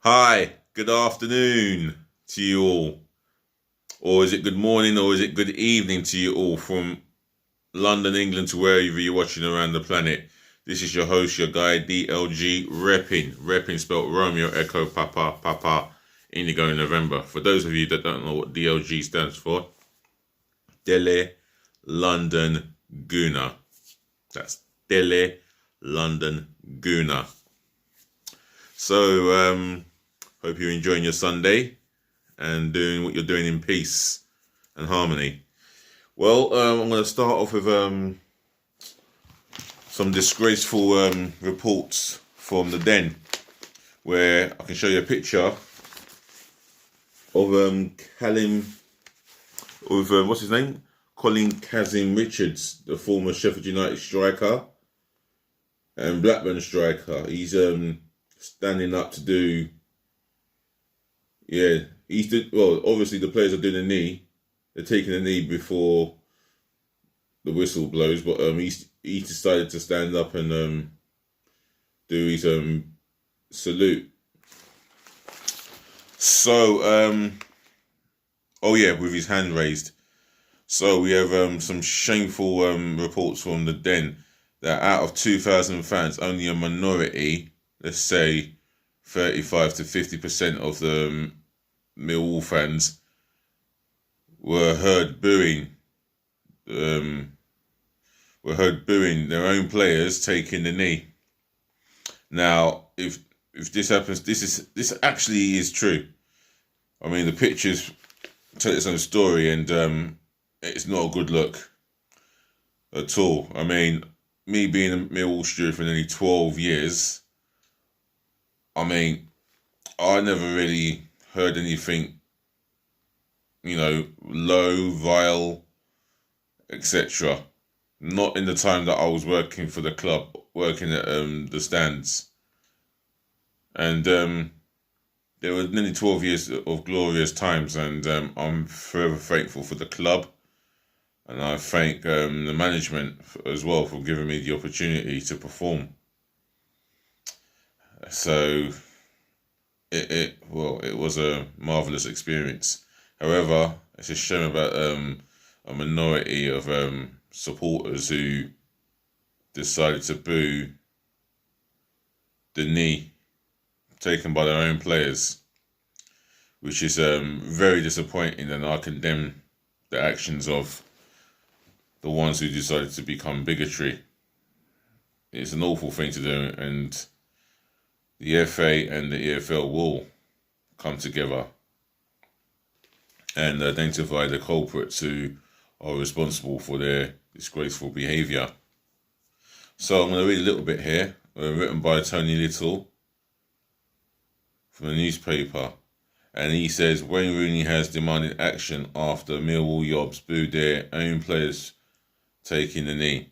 Hi, good afternoon to you all. Or is it good morning or is it good evening to you all from London, England to wherever you're watching around the planet? This is your host, your guy, DLG Reppin. Reppin spelled Romeo, Echo, Papa, Indigo, November. For those of you that don't know what DLG stands for, Delhi, London, Guna. That's Delhi, London, Guna. So, hope you're enjoying your Sunday and doing what you're doing in peace and harmony. Well, I'm going to start off with some disgraceful reports from the den, where I can show you a picture of Callum, with what's his name? Colin Kazim Richards, the former Sheffield United striker and Blackburn striker. He's standing up to do. Yeah, well, obviously the players are doing a knee. They're taking a knee before the whistle blows, but he decided to stand up and do his salute. So oh yeah, with his hand raised. So we have some shameful reports from the den that out of 2,000 fans, only a minority, let's say 35 to 50% of the Millwall fans were heard booing their own players taking the knee. Now, if this happens, this actually is true. I mean, the pictures tell its own story, and it's not a good look at all. I mean, me being a Millwall steward for nearly 12 years, I mean, I never really heard anything, low, vile, etc. Not in the time that I was working for the club, working at the stands. And there were nearly 12 years of glorious times, and I'm forever thankful for the club. And I thank the management as well for giving me the opportunity to perform. So it was a marvellous experience. However, it's a shame about a minority of supporters who decided to boo the knee taken by their own players, which is very disappointing, and I condemn the actions of the ones who decided to become bigotry. It's an awful thing to do, and the FA and the EFL will come together and identify the culprits who are responsible for their disgraceful behaviour. So I'm going to read a little bit here, written by Tony Little from a newspaper, and he says Wayne Rooney has demanded action after Millwall Yobs booed their own players taking the knee.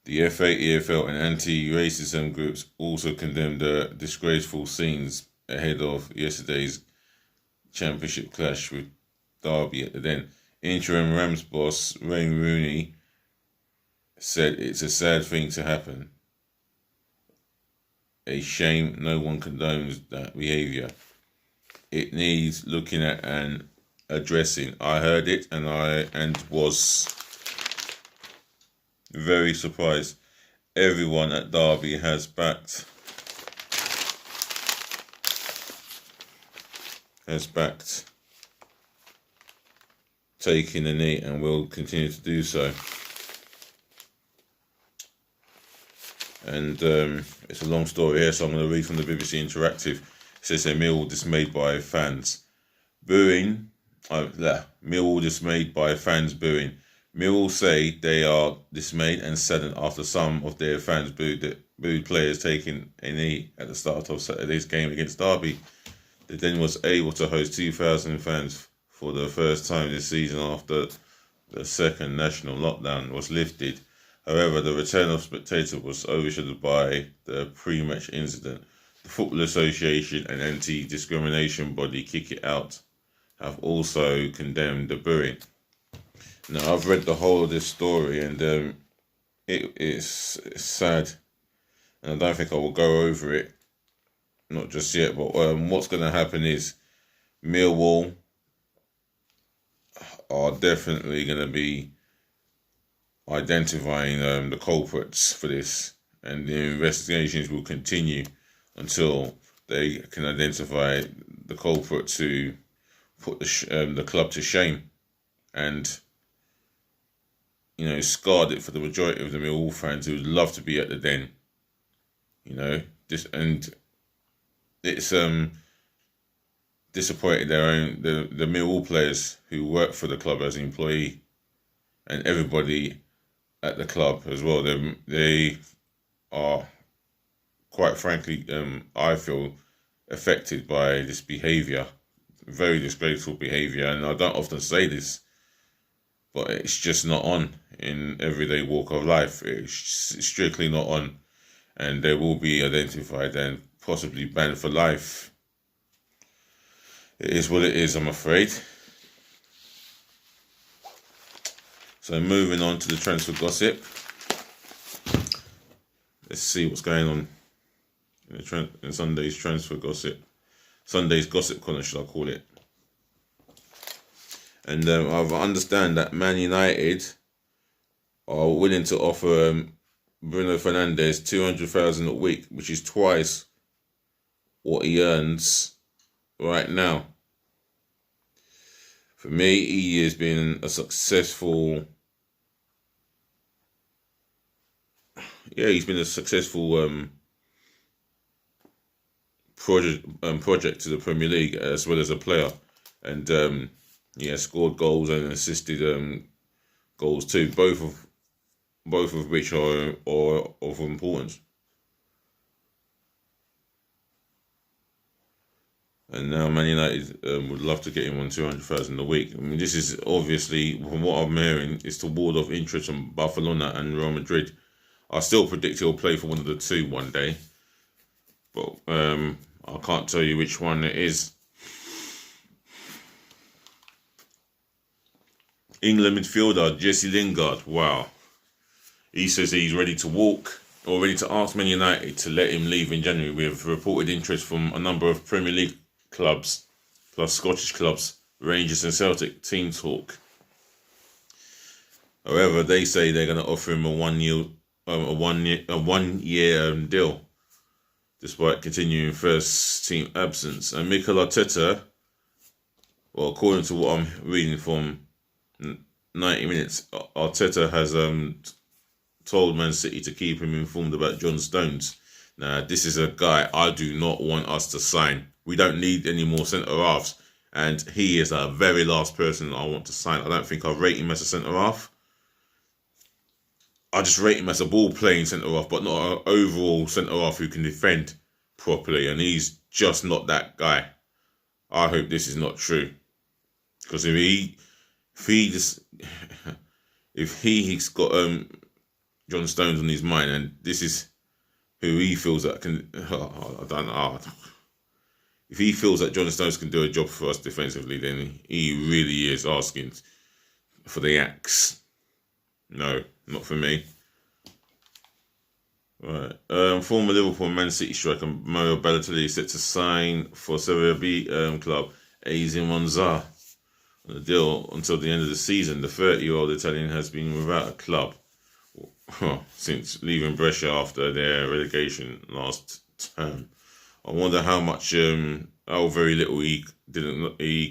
The FA, EFL and anti-racism groups also condemned the disgraceful scenes ahead of yesterday's championship clash with Derby at the Den. Interim Rams boss Wayne Rooney said it's a sad thing to happen. A shame, no one condones that behaviour. It needs looking at and addressing. I heard it and was very surprised. Everyone at Derby has backed taking the knee and will continue to do so. And it's a long story here, so I'm going to read from the BBC Interactive. It says they're Millwall dismayed by fans booing. Millwall dismayed by fans booing. Millwall say they are dismayed and saddened after some of their fans booed players taking a knee at the start of Saturday's game against Derby. The Den was able to host 2,000 fans for the first time this season after the second national lockdown was lifted. However, the return of spectators was overshadowed by the pre-match incident. The Football Association and anti-discrimination body Kick It Out have also condemned the booing. Now, I've read the whole of this story, and it's sad, and I don't think I will go over it not just yet. But what's going to happen is Millwall are definitely going to be identifying the culprits for this, and the investigations will continue until they can identify the culprits who put the club to shame and, you know, scarred it for the majority of the Millwall fans who would love to be at the Den. You know, and it's disappointed the Millwall players who work for the club as an employee, and everybody at the club as well. They are, quite frankly, I feel, affected by this behaviour, very disgraceful behaviour. And I don't often say this, but it's just not on in everyday walk of life. It's strictly not on, and they will be identified and possibly banned for life. It is what it is, I'm afraid. So moving on to the transfer gossip. Let's see what's going on in Sunday's transfer gossip. Sunday's gossip corner, should I call it. And I understand that Man United are willing to offer Bruno Fernandes $200,000 a week, which is twice what he earns right now. For me, he has been a successful... he's been a successful project to the Premier League as well as a player, and he has scored goals and assisted goals too, both of which are of importance. And now Man United would love to get him on $200,000 a week. I mean, this is obviously, from what I'm hearing, is to ward off interest from Barcelona and Real Madrid. I still predict he'll play for one of the two one day, but I can't tell you which one it is. England midfielder Jesse Lingard, wow. He says he's ready to walk, or ready to ask Man United to let him leave in January, with reported interest from a number of Premier League clubs, plus Scottish clubs, Rangers and Celtic team talk. However, they say they're going to offer him a one-year deal, despite continuing first team absence. And Mikel Arteta, well, according to what I'm reading from 90 Minutes, Arteta has told Man City to keep him informed about John Stones. Now, this is a guy I do not want us to sign. We don't need any more centre-halves, and he is the very last person I want to sign. I don't think I rate him as a centre-half. I just rate him as a ball-playing centre-half, but not an overall centre-half who can defend properly, and he's just not that guy. I hope this is not true, because if he's got John Stones on his mind, and this is who he feels that can, I don't know. If he feels that John Stones can do a job for us defensively, then he really is asking for the axe. No, not for me. Right. Former Liverpool Man City striker Mario Balotelli is set to sign for Serie B club AZ Monza on a deal until the end of the season. The 30-year-old Italian has been without a club since leaving Brescia after their relegation last term. I wonder how much, how very little he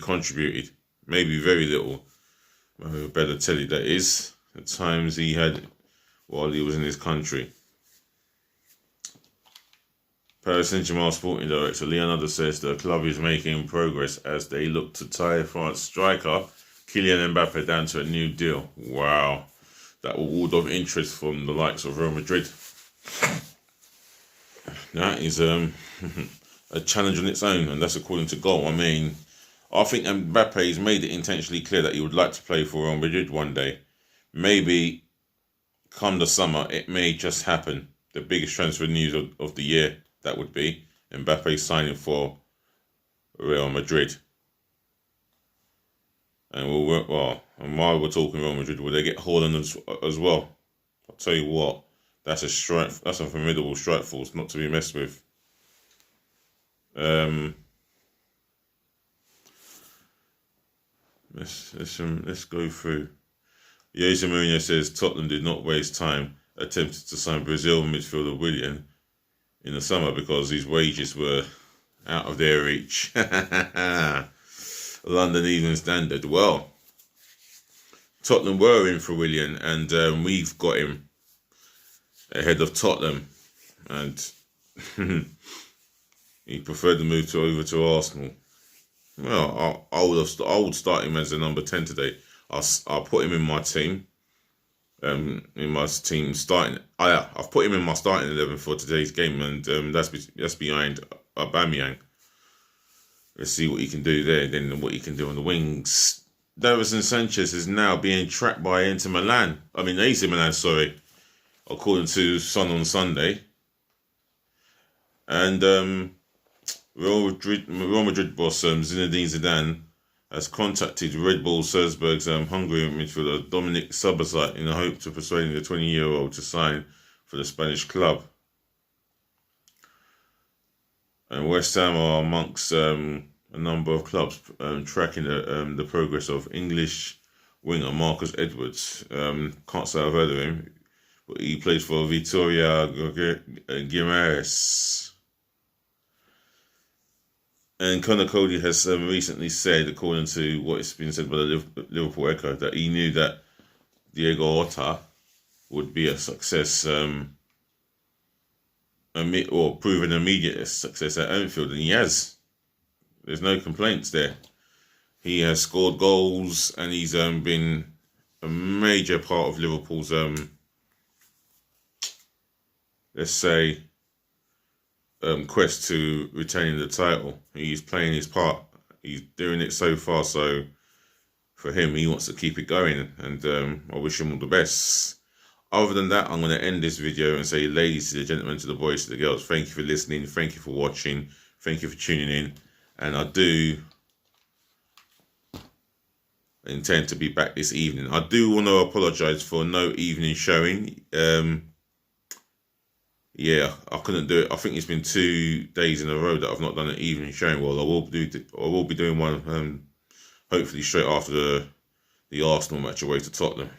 contributed. Maybe very little. Mario Balotelli, that is. At times he had while he was in his country. Paris Saint-Germain sporting director Leonardo says the club is making progress as they look to tie France striker Kylian Bappe down to a new deal. Wow. That will ward off interest from the likes of Real Madrid. That is a challenge on its own, and that's according to Goal. I mean, I think Bappe has made it intentionally clear that he would like to play for Real Madrid one day. Maybe come the summer, it may just happen. The biggest transfer news of the year, that would be Mbappe signing for Real Madrid. And and while we're talking Real Madrid, will they get Haaland as well? I'll tell you what, that's a formidable strike force not to be messed with. Let's go through. Jose Mourinho says Tottenham did not waste time attempting to sign Brazil midfielder Willian in the summer because his wages were out of their reach. London Evening Standard. Well, Tottenham were in for Willian, and we've got him ahead of Tottenham, and he preferred the move over to Arsenal. Well, I would start him as a number 10 today. I'll put him in my team. Starting. I've put him in my starting 11 for today's game, and that's behind Aubameyang. Let's see what he can do there. Then what he can do on the wings. Davinson Sanchez is now being tracked by AC Milan. Sorry, according to Sun on Sunday. And Real Madrid boss Zinedine Zidane has contacted Red Bull Salzburg's Hungarian midfielder Dominic Szoboszlai in the hope to persuade the 20-year-old to sign for the Spanish club. And West Ham are amongst a number of clubs tracking the progress of English winger Marcus Edwards. Can't say I've heard of him, but he plays for Vitória Guimarães. And Conor Cody has recently said, according to what has been said by the Liverpool Echo, that he knew that Diego Jota would be a success, or prove an immediate success at Anfield, and he has. There's no complaints there. He has scored goals, and he's been a major part of Liverpool's, let's say, quest to retaining the title. He's playing his part. He's doing it so far. So for him, he wants to keep it going, and I wish him all the best. Other than that, I'm going to end this video and say, ladies to the gentlemen, to the boys to the girls, thank you for listening, thank you for watching, thank you for tuning in, and I do intend to be back this evening. I do want to apologise for no evening showing. Yeah, I couldn't do it. I think it's been 2 days in a row that I've not done an evening showing. Well, I will be doing one hopefully straight after the Arsenal match away to Tottenham.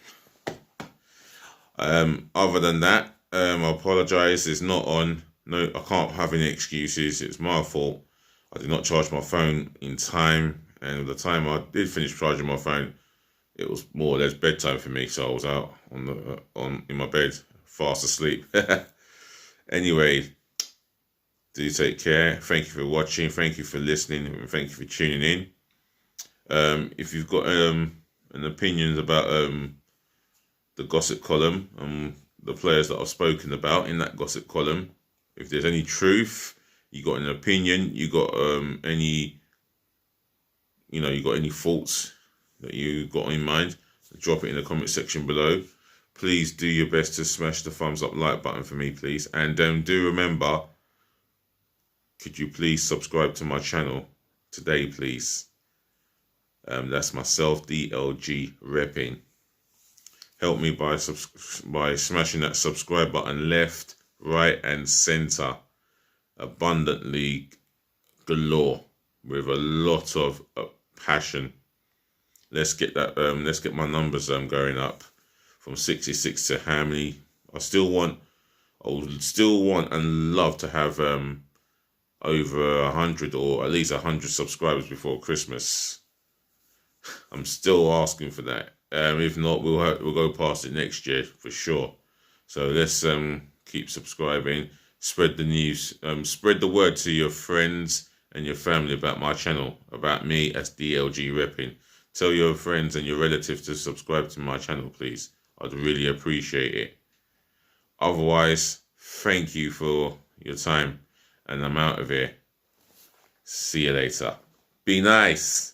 Other than that, I apologise. It's not on. No, I can't have any excuses. It's my fault. I did not charge my phone in time, and at the time I did finish charging my phone, it was more or less bedtime for me. So I was out in my bed, fast asleep. Anyway, do take care. Thank you for watching. Thank you for listening. And thank you for tuning in. If you've got an opinion about the gossip column and the players that I've spoken about in that gossip column, if there's any truth, you got an opinion, you got any thoughts that you got in mind, drop it in the comment section below. Please do your best to smash the thumbs up like button for me, please. And do remember, could you please subscribe to my channel today, please? That's myself, DLG Reppin. Help me by smashing that subscribe button left, right, and center, abundantly galore, with a lot of passion. Let's get that. Let's get my numbers going up from 66 to how many? I would still want and love to have over 100 or at least 100 subscribers before Christmas. I'm still asking for that. If not, we'll go past it next year for sure. So let's keep subscribing, spread the news, spread the word to your friends and your family about my channel, about me as DLG Reppin. Tell your friends and your relatives to subscribe to my channel, please. I'd really appreciate it. Otherwise, thank you for your time, and I'm out of here. See you later. Be nice.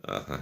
Uh-huh.